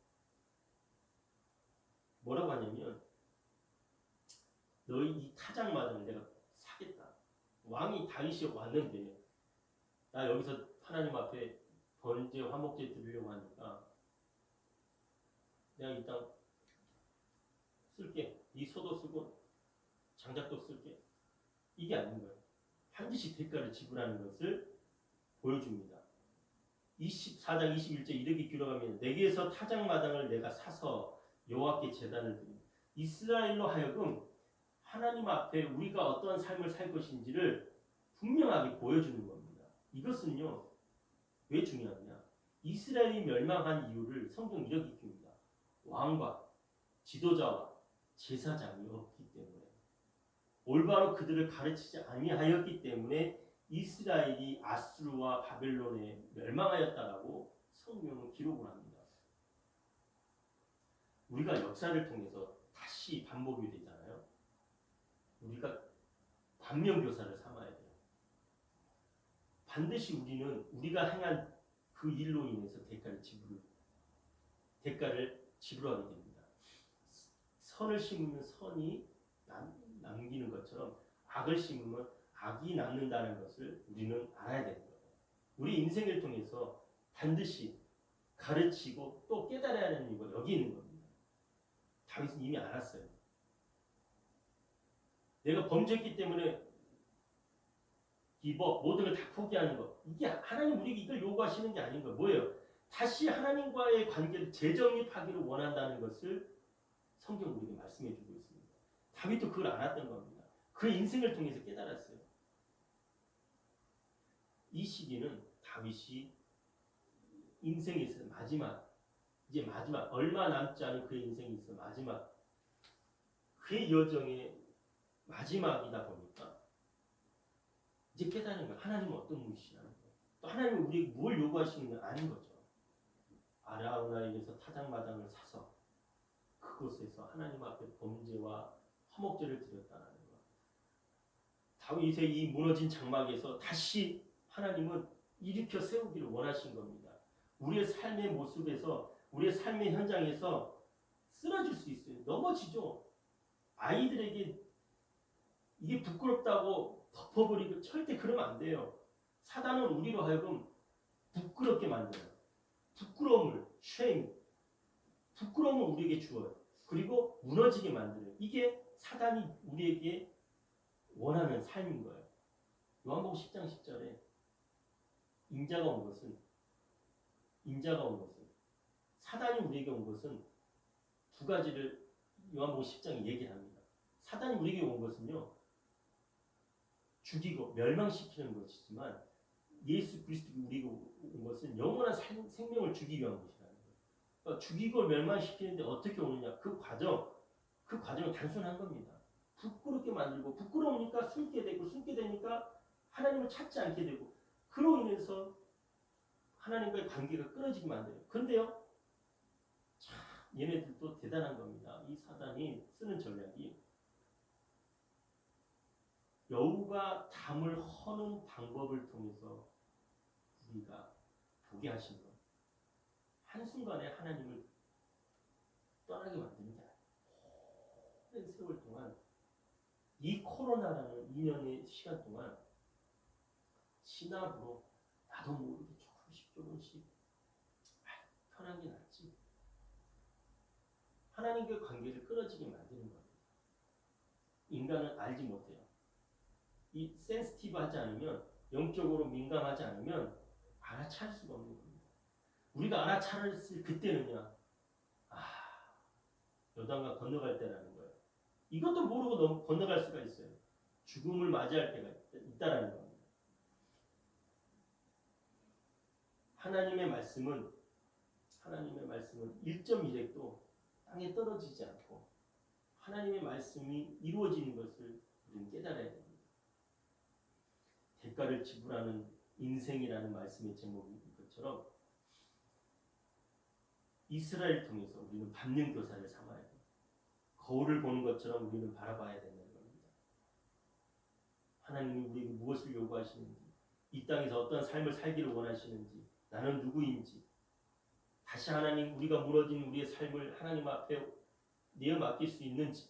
뭐라고 하냐면 너희 이 타작마당을 내가 사겠다. 왕이 다윗이 왔는데 나 여기서 하나님 앞에 번제 화목제 드리려고 하니까 내가 이 땅 쓸게. 이 소도 쓰고 장작도 쓸게. 이게 아닌 거예요. 반드시 대가를 지불하는 것을 보여줍니다. 24장 21절 이렇게 기록하면 내게서 타작마당을 내가 사서 여호와께 제단을 드립니다. 이스라엘로 하여금 하나님 앞에 우리가 어떠한 삶을 살 것인지를 분명하게 보여주는 겁니다. 이것은요. 왜 중요하냐. 이스라엘이 멸망한 이유를 성경 이렇게 깁니다. 왕과 지도자와 제사장이 없기 때문에 올바로 그들을 가르치지 아니하였기 때문에 이스라엘이 아수르와 바벨론에 멸망하였다라고 성경은 기록을 합니다. 우리가 역사를 통해서 다시 반복이 되잖아요. 우리가 반면교사를 삼아야 돼요. 반드시 우리는 우리가 행한 그 일로 인해서 대가를 지불하게 됩니다. 선을 심으면 선이 남기는 것처럼 악을 심으면 악이 남는다는 것을 우리는 알아야 되는 거예요. 우리 인생을 통해서 반드시 가르치고 또 깨달아야 하는 이유가 여기 있는 겁니다. 다윗은 이미 알았어요. 내가 범죄했기 때문에 기버 모든 걸 다 포기하는 것. 이게 하나님 우리에게 이걸 요구하시는 게 아닌 거예요. 뭐예요? 다시 하나님과의 관계를 재정립하기를 원한다는 것을 성경 우리에게 말씀해 주고 있습니다. 다윗도 그걸 알았던 겁니다. 그 인생을 통해서 깨달았어요. 이 시기는 다윗이 인생에서 이제 마지막 얼마 남지 않은 그의 인생이 있어 마지막 그의 여정의 마지막이다 보니까 이제 깨달은 거예요. 하나님은 어떤 분이시라는 거예요. 또 하나님은 우리에게 뭘 요구하시는 건 아닌 거죠. 아라우나에게서 타작마당을 사서 그곳에서 하나님 앞에 범죄와 화목제를 드렸다는 것. 다윗의 이 무너진 장막에서 다시 하나님은 일으켜 세우기를 원하신 겁니다. 우리의 삶의 모습에서 우리의 삶의 현장에서 쓰러질 수 있어요. 넘어지죠. 아이들에게 이게 부끄럽다고 덮어버리고 절대 그러면 안 돼요. 사단은 우리로 하여금 부끄럽게 만들어요. 부끄러움을, 부끄러움을 우리에게 주어요. 그리고 무너지게 만들어요. 이게 사단이 우리에게 원하는 삶인 거예요. 요한복음 10장 10절에 인자가 온 것은 사단이 우리에게 온 것은 두 가지를 요한복음 10장에 얘기를 합니다. 사단이 우리에게 온 것은요. 죽이고 멸망시키는 것이지만 예수 그리스도가 우리에게 온 것은 영원한 생명을 주기 위한 것이라는 거예요. 그러니까 죽이고 멸망시키는데 어떻게 오느냐. 그 과정은 단순한 겁니다. 부끄럽게 만들고 부끄러우니까 숨게 되니까 하나님을 찾지 않게 되고 그로 인해서 하나님과의 관계가 끊어지게 만들어요. 그런데요. 참 얘네들도 대단한 겁니다. 이 사단이 쓰는 전략이 여우가 담을 허는 방법을 통해서 우리가 보게 하신 것. 한순간에 하나님을 떠나게 만드는 게 아니에요. 오랜 세월 동안 이 코로나라는 2년의 시간 동안 신압으로 나도 모르게 조금씩 편한 게 낫지. 하나님과의 관계를 끊어지게 만드는 겁니다. 인간은 알지 못해요. 이 센시티브하지 않으면 영적으로 민감하지 않으면 알아차릴 수가 없는 겁니다. 우리가 알아차렸을 그때는요. 요단강 건너갈 때라는 거예요. 이것도 모르고 건너갈 수가 있어요. 죽음을 맞이할 때가 있다라는 겁니다. 하나님의 말씀은 1.1핵도 땅에 떨어지지 않고 하나님의 말씀이 이루어지는 것을 우리는 깨달아야 됩니다. 대가를 지불하는 인생이라는 말씀의 제목인 것처럼 이스라엘 통해서 우리는 밟는 교사를 삼아야 돼요. 거울을 보는 것처럼 우리는 바라봐야 된다는 겁니다. 하나님이 우리에게 무엇을 요구하시는지, 이 땅에서 어떤 삶을 살기를 원하시는지, 나는 누구인지, 다시 하나님, 우리가 무너진 우리의 삶을 하나님 앞에 내어 맡길 수 있는지,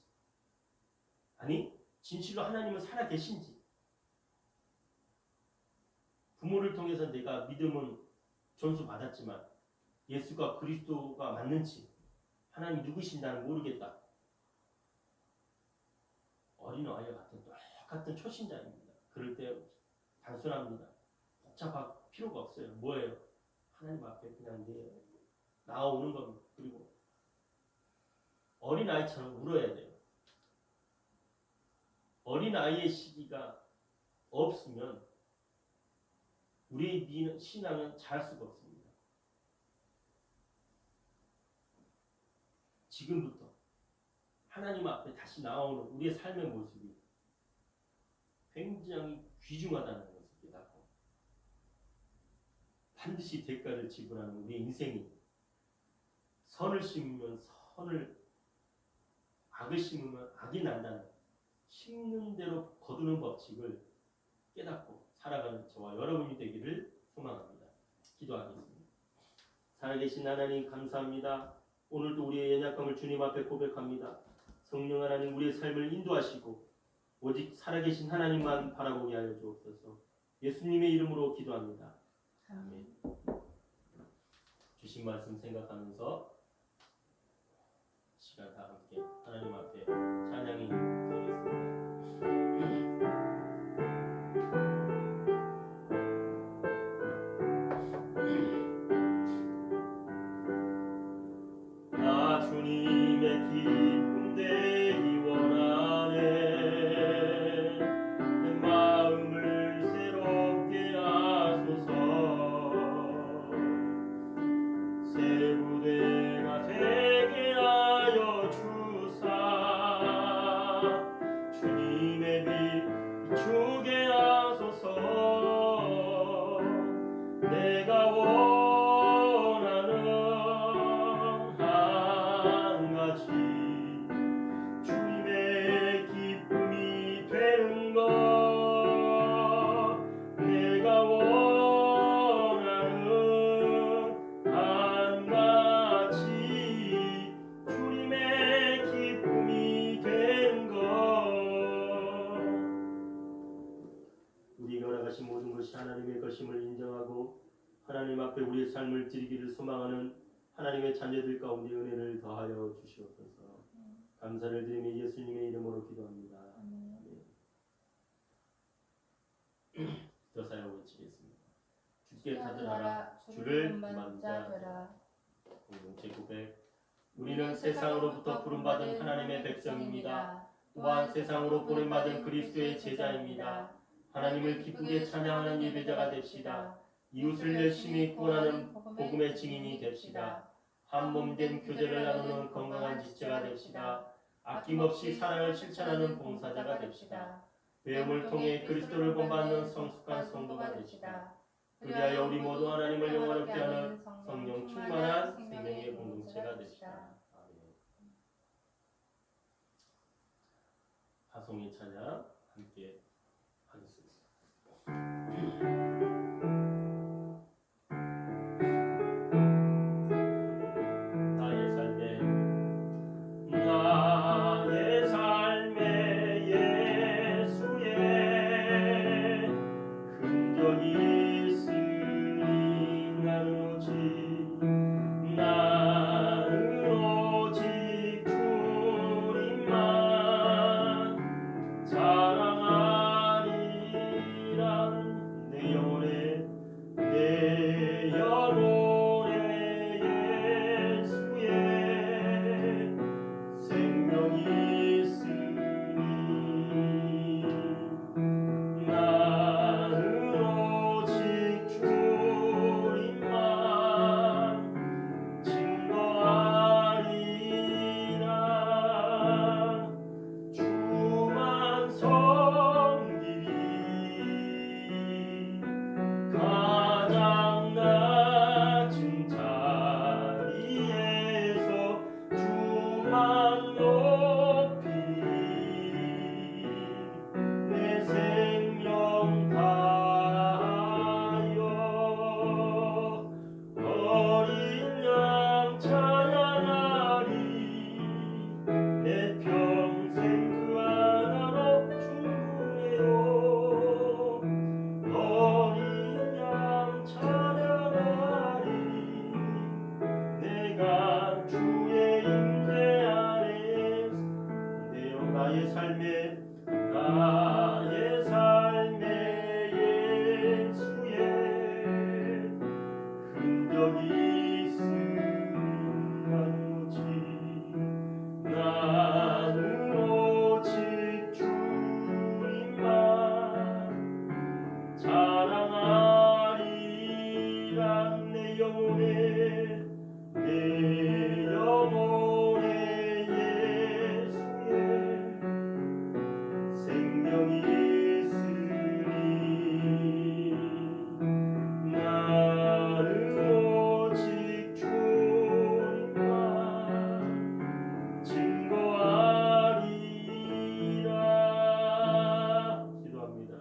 아니 진실로 하나님은 살아 계신지, 부모를 통해서 내가 믿음은 전수 받았지만 예수가 그리스도가 맞는지, 하나님 누구신다는 모르겠다. 어린아이와 같은 똑같은 초신자입니다. 그럴 때 단순합니다. 복잡할 필요가 없어요. 뭐예요? 하나님 앞에 그냥 나오는 겁니다. 그리고 어린아이처럼 울어야 돼요. 어린아이의 시기가 없으면 우리의 신앙은 자랄 수가 없습니다. 지금부터 하나님 앞에 다시 나오는 우리의 삶의 모습이 굉장히 귀중하다는 것을 깨닫고 반드시 대가를 지불하는 우리의 인생이, 선을 심으면 선을, 악을 심으면 악이 난다는 심는 대로 거두는 법칙을 깨닫고 살아가는 저와 여러분이 되기를 소망합니다. 기도하겠습니다. 살아계신 하나님 감사합니다. 오늘도 우리의 연약함을 주님 앞에 고백합니다. 성령 하나님, 우리의 삶을 인도하시고 오직 살아계신 하나님만 바라보게 하여 주옵소서. 예수님의 이름으로 기도합니다. 아멘. 주신 말씀 생각하면서 시간 다 함께 하나님 앞에 찬양이 드리겠습니다. 나 주님의 기쁨 되기 원하네. 내 마음을 새롭게 하소서. 새 부대가 되게 하여 주사. 주님의 빛 비추게 하소서. 내가 주님의 기쁨이 되는 것, 내가 원하는 한가지 주님의 기쁨이 되는 것. 우리가 나가신 모든 것이 하나님의 것임을 인정하고 하나님 앞에 우리의 삶을 드리기를 소망하는 하나님의 자녀들 가운데 은혜를 더하여 주시옵소서. 감사를 드리며 예수님의 이름으로 기도합니다. 아멘. 더 사용 외치겠습니다. 주께 다들하라, 주를 금하는 자 되라. 공동체 고백. 우리는 세상으로부터 부름받은 하나님의 백성입니다. 또한 세상으로 보냄받은 그리스도의 제자입니다. 하나님을 기쁘게 찬양하는 예배자가 됩시다. 이웃을 열심히 구원하는 복음의 증인이 됩시다. 한 몸 된 교제를 나누는 건강한 지체가 됩시다. 아낌없이 사랑을 실천하는 봉사자가 됩시다. 배움을 통해 그리스도를 본받는 성숙한 성도가 됩시다. 그리하여 우리 모두 하나님을 영원롭게 하는 성령 충만한 생명의 공동체가 됩시다. 아멘. 파송의 찬양 함께 하겠습니다. 사랑하리라 내 내 영혼에 내 영혼에 예수의 생명이 있으니 나는 오직 주님만 증거하리라. 기도합니다.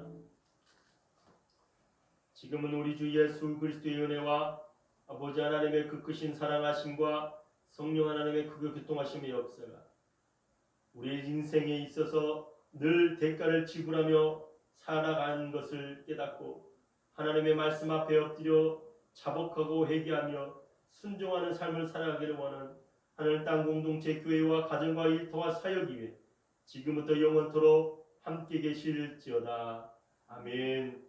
지금은 우리 주 예수 그리스도의 은혜와 아버지 하나님의 그 크신 사랑하심과 성령 하나님의 그 교통하심의 역사가 우리의 인생에 있어서 늘 대가를 지불하며 살아가는 것을 깨닫고 하나님의 말씀 앞에 엎드려 자복하고 회개하며 순종하는 삶을 살아가기를 원하는 하늘 땅 공동체 교회와 가정과 일터와 사역 위에 지금부터 영원토록 함께 계실지어다. 아멘.